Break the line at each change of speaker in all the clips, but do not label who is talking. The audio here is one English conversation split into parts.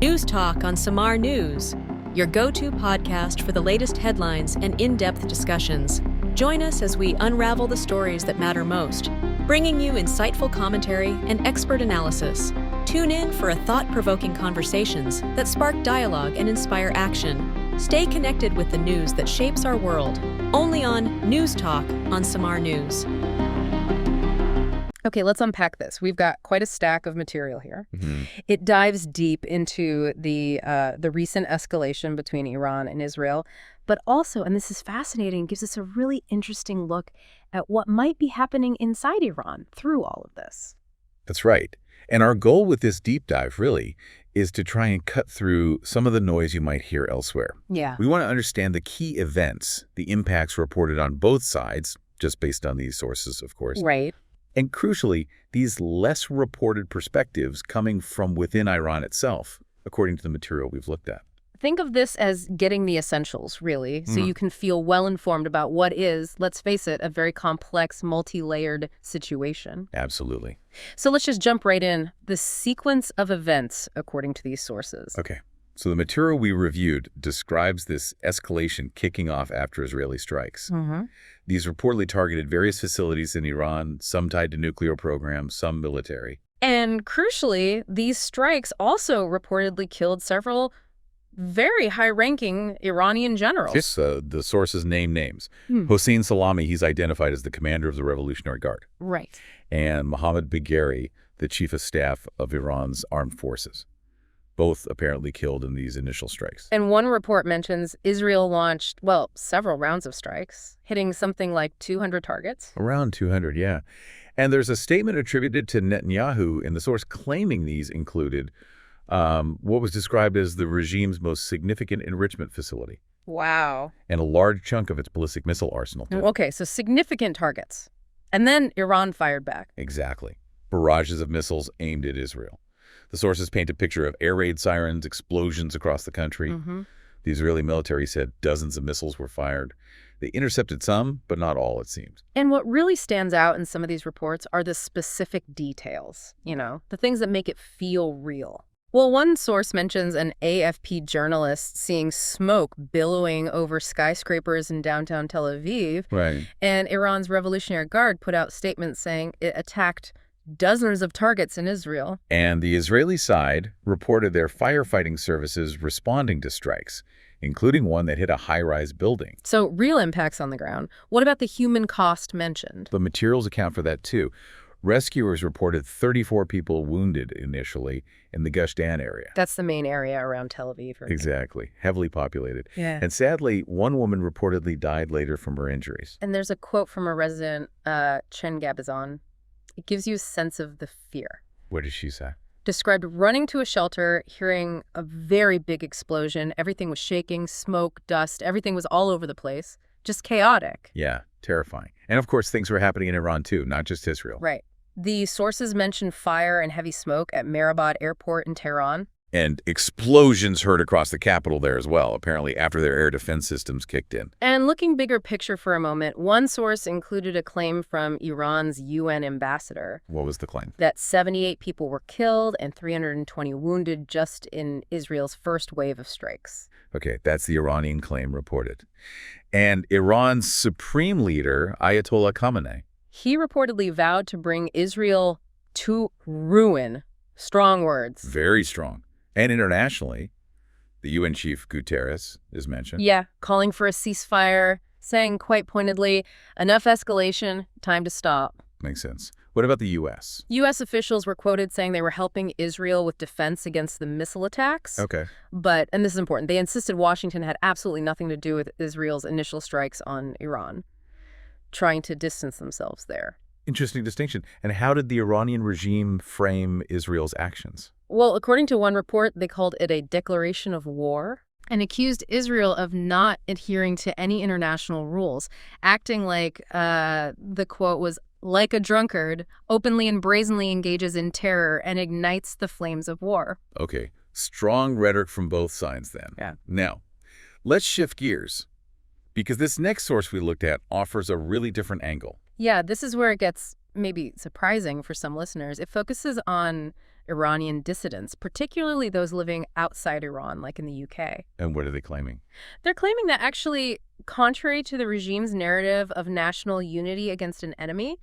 News Talk on Samar News, your go-to podcast for the latest headlines and in-depth discussions. Join us as we unravel the stories that matter most, bringing you insightful commentary and expert analysis. Tune in for thought-provoking conversations that spark dialogue and inspire action. Stay connected with the news that shapes our world, only on News Talk on Samar News.
Okay, let's unpack this. We've got quite a stack of material here.
Mm-hmm.
It dives deep into the recent escalation between Iran and Israel, but also, and this is fascinating, gives us a really interesting look at what might be happening inside Iran through all of this.
That's right. And our goal with this deep dive, really, is to try and cut through some of the noise you might hear elsewhere.
Yeah.
We want to understand the key events, the impacts reported on both sides, just based on these sources, of course.
Right.
And crucially, these less reported perspectives coming from within Iran itself, according to the material we've looked at.
Think of this as getting the essentials, really, so you can feel well-informed about what is, let's face it, a very complex, multi-layered situation.
Absolutely.
So let's just jump right in. The sequence of events, according to these sources.
Okay. So the material we reviewed describes this escalation kicking off after Israeli strikes.
Mm-hmm.
These reportedly targeted various facilities in Iran, some tied to nuclear programs, some military.
And crucially, these strikes also reportedly killed several very high-ranking Iranian generals.
Yes, the sources name names. Hossein Salami, he's identified as the commander of the Revolutionary Guard.
Right.
And Mohammad Bagheri, the chief of staff of Iran's armed forces. Both apparently killed in these initial strikes.
And one report mentions Israel launched, well, several rounds of strikes, hitting something like 200 targets.
Around 200, yeah. And there's a statement attributed to Netanyahu in the source claiming these included what was described as the regime's most significant enrichment facility.
Wow.
And a large chunk of its ballistic missile arsenal, too.
Okay, so significant targets. And then Iran fired back.
Exactly. Barrages of missiles aimed at Israel. The sources paint a picture of air raid sirens, explosions across the country.
Mm-hmm.
The Israeli military said dozens of missiles were fired. They intercepted some, but not all, it seems.
And what really stands out in some of these reports are the specific details, the things that make it feel real. Well, one source mentions an AFP journalist seeing smoke billowing over skyscrapers in downtown Tel Aviv.
Right.
And Iran's Revolutionary Guard put out statements saying it attacked dozens of targets in Israel.
And the Israeli side reported their firefighting services responding to strikes, including one that hit a high-rise building.
So real impacts on the ground. What about the human cost mentioned?
The materials account for that, too. Rescuers reported 34 people wounded initially in the Gush Dan area.
That's the main area around Tel Aviv. Right?
Exactly. Heavily populated.
Yeah.
And sadly, one woman reportedly died later from her injuries.
And there's a quote from a resident, Chen Gabazon. It gives you a sense of the fear.
What did she say?
Described running to a shelter, hearing a very big explosion. Everything was shaking, smoke, dust. Everything was all over the place. Just chaotic.
Yeah, terrifying. And of course, things were happening in Iran, too, not just Israel.
Right. The sources mention fire and heavy smoke at Mehrabad Airport in Tehran.
And explosions heard across the capital there as well, apparently after their air defense systems kicked in.
And looking bigger picture for a moment, one source included a claim from Iran's UN ambassador.
What was the claim?
That 78 people were killed and 320 wounded just in Israel's first wave of strikes.
Okay, that's the Iranian claim reported. And Iran's supreme leader, Ayatollah Khamenei.
He reportedly vowed to bring Israel to ruin. Strong words.
Very strong. And internationally, the UN chief Guterres is mentioned.
Yeah, calling for a ceasefire, saying quite pointedly, enough escalation, time to stop.
Makes sense. What about the U.S.?
U.S. officials were quoted saying they were helping Israel with defense against the missile attacks.
Okay.
But, and this is important, they insisted Washington had absolutely nothing to do with Israel's initial strikes on Iran, trying to distance themselves there.
Interesting distinction. And how did the Iranian regime frame Israel's actions?
Well, according to one report, they called it a declaration of war and accused Israel of not adhering to any international rules, acting like, the quote was, like a drunkard, openly and brazenly engages in terror and ignites the flames of war.
Okay. Strong rhetoric from both sides then.
Yeah.
Now, let's shift gears, because this next source we looked at offers a really different angle.
Yeah, this is where it gets maybe surprising for some listeners. It focuses on Iranian dissidents, particularly those living outside Iran, like in the UK.
And what are they claiming?
They're claiming that actually, contrary to the regime's narrative of national unity against an enemy,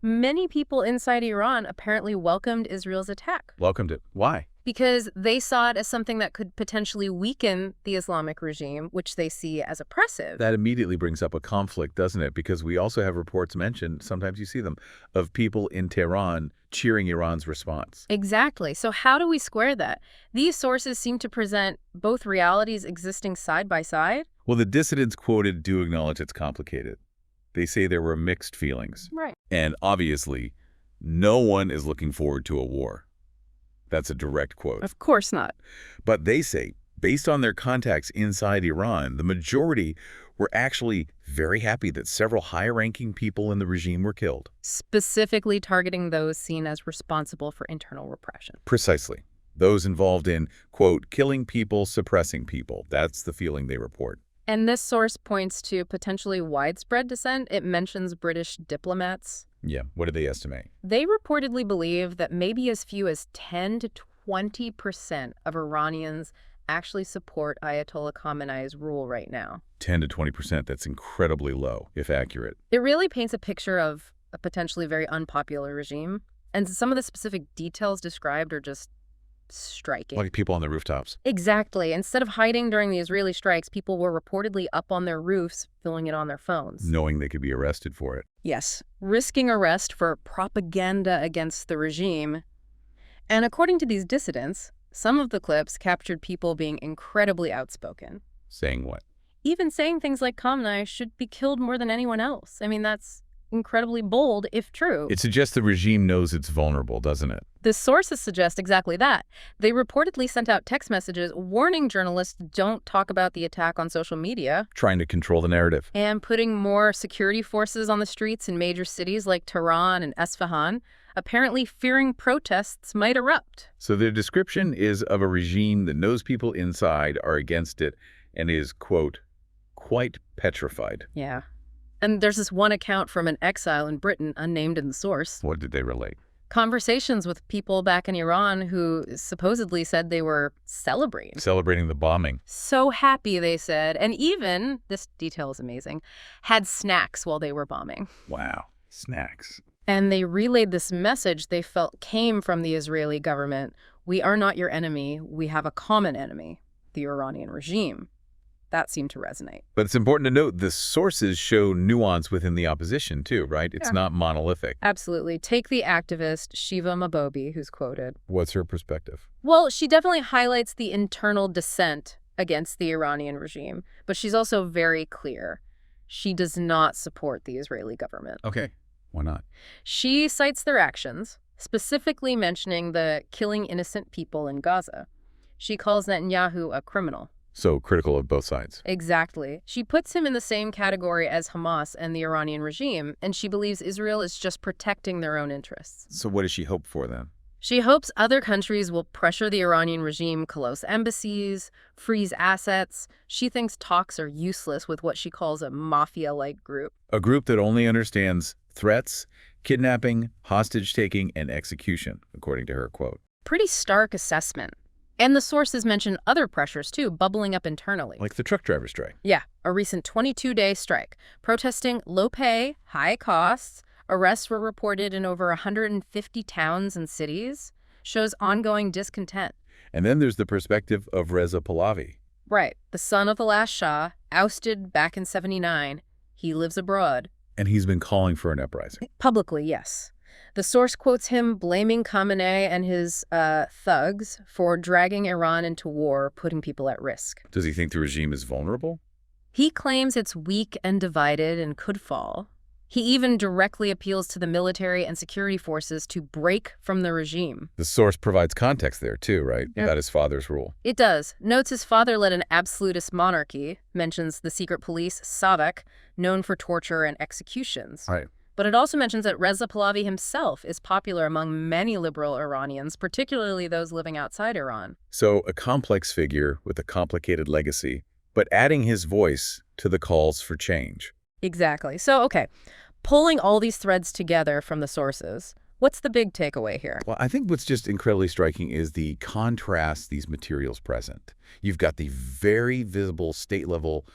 many people inside Iran apparently welcomed Israel's attack.
Welcomed it. Why?
Because they saw it as something that could potentially weaken the Islamic regime, which they see as oppressive.
That immediately brings up a conflict, doesn't it? Because we also have reports mentioned, sometimes you see them, of people in Tehran cheering Iran's response.
Exactly. So how do we square that? These sources seem to present both realities existing side by side.
Well, the dissidents quoted do acknowledge it's complicated. They say there were mixed feelings.
Right.
And obviously, no one is looking forward to a war. That's a direct quote.
Of course not.
But they say, based on their contacts inside Iran, the majority were actually very happy that several high-ranking people in the regime were killed.
Specifically targeting those seen as responsible for internal repression.
Precisely. Those involved in, quote, killing people, suppressing people. That's the feeling they report.
And this source points to potentially widespread dissent. It mentions British diplomats.
Yeah, what do they estimate?
They reportedly believe that maybe as few as 10 to 20% of Iranians actually support Ayatollah Khamenei's rule right now.
10 to 20%, that's incredibly low, if accurate.
It really paints a picture of a potentially very unpopular regime. And some of the specific details described are just striking.
Like people on the rooftops.
Exactly. Instead of hiding during the Israeli strikes, people were reportedly up on their roofs, filming it on their phones.
Knowing they could be arrested for it.
Yes, risking arrest for propaganda against the regime. And according to these dissidents, some of the clips captured people being incredibly outspoken.
Saying what?
Even saying things like Khamenei should be killed more than anyone else. I mean, that's incredibly bold, if true.
It suggests the regime knows it's vulnerable, doesn't it?
The sources suggest exactly that. They reportedly sent out text messages warning journalists don't talk about the attack on social media.
Trying to control the narrative.
And putting more security forces on the streets in major cities like Tehran and Esfahan, apparently fearing protests might erupt.
So their description is of a regime that knows people inside are against it and is, quote, quite petrified.
Yeah. And there's this one account from an exile in Britain, unnamed in the source.
What did they relate?
Conversations with people back in Iran who supposedly said they were celebrating.
Celebrating the bombing.
So happy, they said, and even, this detail is amazing, had snacks while they were bombing.
Wow. Snacks.
And they relayed this message they felt came from the Israeli government. We are not your enemy. We have a common enemy, the Iranian regime. That seemed to resonate.
But it's important to note the sources show nuance within the opposition too, right? It's not monolithic.
Absolutely. Take the activist Shiva Mabobi, who's quoted.
What's her perspective?
Well, she definitely highlights the internal dissent against the Iranian regime, but she's also very clear. She does not support the Israeli government.
Okay. Why not?
She cites their actions, specifically mentioning the killing innocent people in Gaza. She calls Netanyahu a criminal.
So critical of both sides.
Exactly. She puts him in the same category as Hamas and the Iranian regime, and she believes Israel is just protecting their own interests.
So what does she hope for then?
She hopes other countries will pressure the Iranian regime, close embassies, freeze assets. She thinks talks are useless with what she calls a mafia-like group.
A group that only understands threats, kidnapping, hostage-taking, and execution, according to her quote.
Pretty stark assessment. And the sources mention other pressures, too, bubbling up internally.
Like the truck driver strike.
Yeah, a recent 22-day strike, protesting low pay, high costs. Arrests were reported in over 150 towns and cities. Shows ongoing discontent.
And then there's the perspective of Reza Pahlavi.
Right, the son of the last Shah, ousted back in '79. He lives abroad.
And he's been calling for an uprising.
Publicly, yes. The source quotes him blaming Khamenei and his thugs for dragging Iran into war, putting people at risk.
Does he think the regime is vulnerable?
He claims it's weak and divided and could fall. He even directly appeals to the military and security forces to break from the regime.
The source provides context there too, right?
Yep.
About his father's rule.
It does. Notes his father led an absolutist monarchy, mentions the secret police, Savak, known for torture and executions.
Right.
But it also mentions that Reza Pahlavi himself is popular among many liberal Iranians, particularly those living outside Iran.
So a complex figure with a complicated legacy, but adding his voice to the calls for change.
Exactly. So, okay, pulling all these threads together from the sources, What's the big takeaway here?
Well, I think what's just incredibly striking is the contrast these materials present. You've got the very visible state-level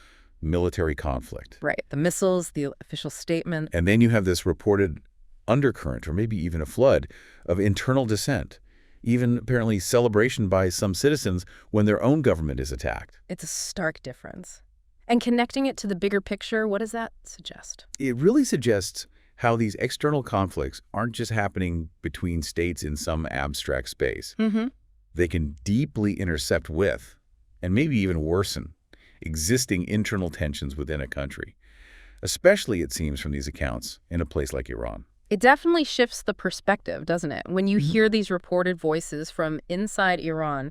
military conflict.
Right. The missiles, the official statement.
And then you have this reported undercurrent, or maybe even a flood, of internal dissent, even apparently celebration by some citizens when their own government is attacked.
It's a stark difference. And connecting it to the bigger picture, what does that suggest?
It really suggests how these external conflicts aren't just happening between states in some abstract space.
Mm-hmm.
They can deeply intercept with, and maybe even worsen, existing internal tensions within a country, especially, it seems from these accounts, in a place like Iran.
It definitely shifts the perspective, doesn't it? When you hear these reported voices from inside Iran,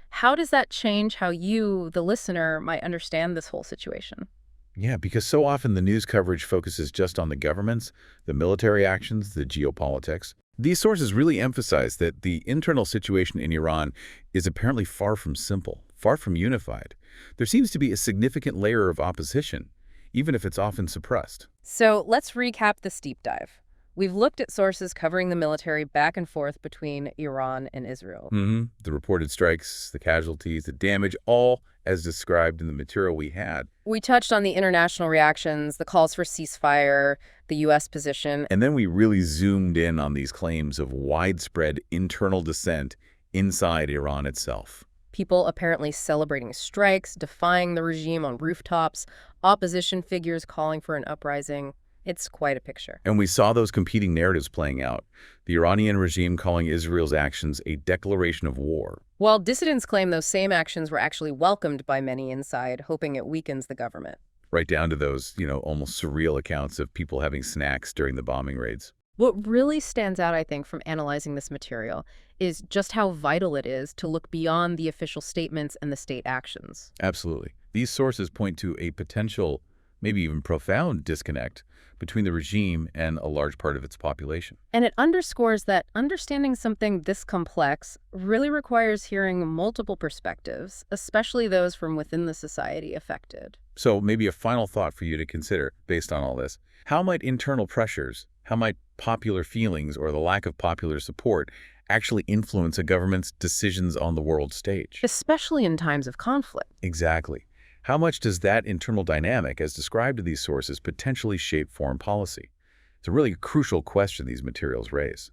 how does that change how you, the listener, might understand this whole situation?
Yeah, because so often the news coverage focuses just on the governments, the military actions, the geopolitics. These sources really emphasize that the internal situation in Iran is apparently far from simple, far from unified. There seems to be a significant layer of opposition, even if it's often suppressed.
So let's recap this deep dive. We've looked at sources covering the military back and forth between Iran and Israel.
The reported strikes, the casualties, the damage, all as described in the material we had.
We touched on the international reactions, the calls for ceasefire, the U.S. position.
And then we really zoomed in on these claims of widespread internal dissent inside Iran itself.
People apparently celebrating strikes, defying the regime on rooftops, opposition figures calling for an uprising. It's quite a picture.
And we saw those competing narratives playing out. The Iranian regime calling Israel's actions a declaration of war,
While dissidents claim those same actions were actually welcomed by many inside, hoping it weakens the government.
right down to those, almost surreal accounts of people having snacks during the bombing raids.
What really stands out, I think, from analyzing this material is just how vital it is to look beyond the official statements and the state actions.
Absolutely. These sources point to a potential, maybe even profound disconnect between the regime and a large part of its population.
And it underscores that understanding something this complex really requires hearing multiple perspectives, especially those from within the society affected.
So maybe a final thought for you to consider based on all this. How might internal pressures, how might popular feelings or the lack of popular support actually influence a government's decisions on the world stage?
Especially in times of conflict.
Exactly. How much does that internal dynamic, as described in these sources, potentially shape foreign policy? It's a really crucial question these materials raise.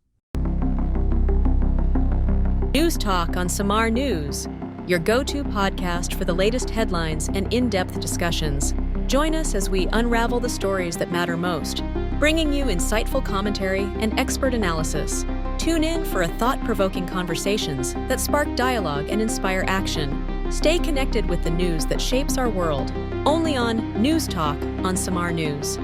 News Talk on Samar News, your go-to podcast for the latest headlines and in-depth discussions. Join us as we unravel the stories that matter most, bringing you insightful commentary and expert analysis. Tune in for thought-provoking conversations that spark dialogue and inspire action. Stay connected with the news that shapes our world, only on News Talk on Samar News.